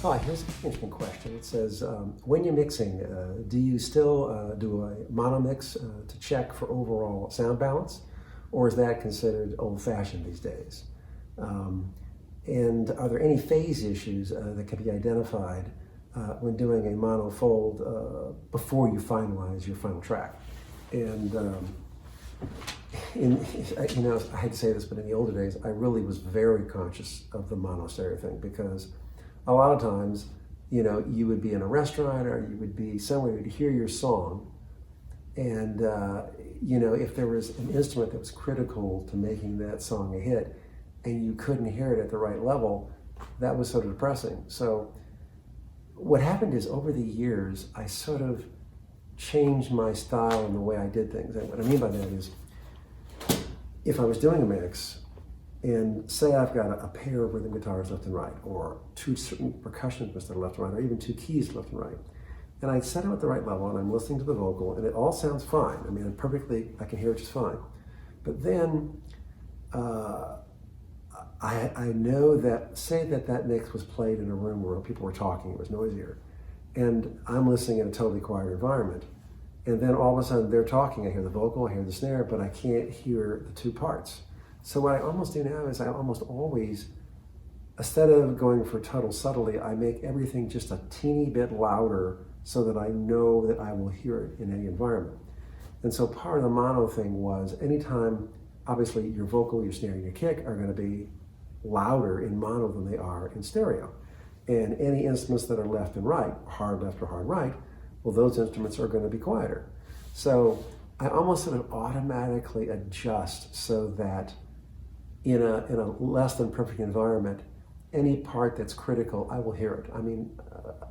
Hi, here's an interesting question. It says, when you're mixing, do you still do a mono mix to check for overall sound balance, or is that considered old-fashioned these days? And are there any phase issues that can be identified when doing a mono fold before you finalize your final track? And I hate to say this, but in the older days, I really was very conscious of the mono stereo thing, because a lot of times, you would be in a restaurant or you would be somewhere to hear your song, and if there was an instrument that was critical to making that song a hit and you couldn't hear it at the right level, that was sort of depressing. So what happened is, over the years, I sort of changed my style and the way I did things. And what I mean by that is, if I was doing a mix, and say I've got a pair of rhythm guitars left and right, or two certain percussion instruments that are left and right, or even two keys left and right, and I set them at the right level and I'm listening to the vocal and it all sounds fine. I mean, I can hear it just fine. But then I know that, say that mix was played in a room where people were talking, it was noisier, and I'm listening in a totally quiet environment, and then all of a sudden they're talking, I hear the vocal, I hear the snare, but I can't hear the two parts. So what I almost do now is I almost always, instead of going for total subtlety, I make everything just a teeny bit louder so that I know that I will hear it in any environment. And so part of the mono thing was, anytime, obviously your vocal, your snare, and your kick are going to be louder in mono than they are in stereo. And any instruments that are left and right, hard left or hard right, well, those instruments are going to be quieter. So I almost sort of automatically adjust so that in a less than perfect environment, any part that's critical, I will hear it. I mean,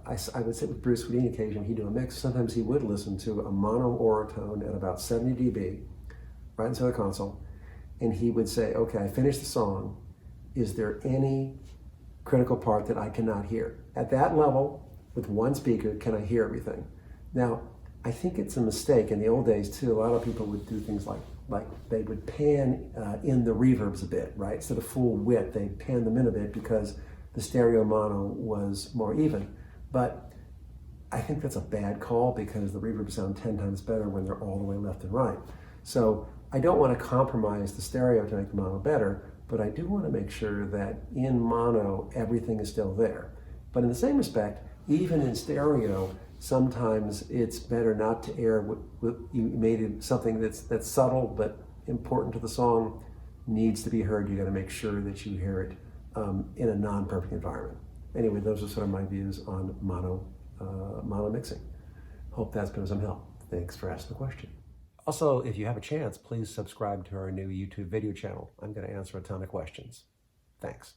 I would sit with Bruce Swedien occasionally, he'd do a mix. Sometimes he would listen to a mono orotone at about 70 dB, right inside the console, and he would say, okay, I finished the song. Is there any critical part that I cannot hear? At that level, with one speaker, can I hear everything? Now, I think it's a mistake. In the old days too, a lot of people would do things like they would pan in the reverbs a bit, right? Instead of full width, they'd pan them in a bit because the stereo mono was more even. But I think that's a bad call, because the reverbs sound 10 times better when they're all the way left and right. So I don't want to compromise the stereo to make the mono better, but I do want to make sure that in mono, everything is still there. But in the same respect, even in stereo, sometimes it's better not to air what you made it, something that's subtle but important to the song needs to be heard. You got to make sure that you hear it in a non-perfect environment. Anyway, those are sort of my views on mono mixing. Hope that's been of some help. Thanks for asking the question. Also, if you have a chance, please subscribe to our new YouTube video channel. I'm going to answer a ton of questions. Thanks.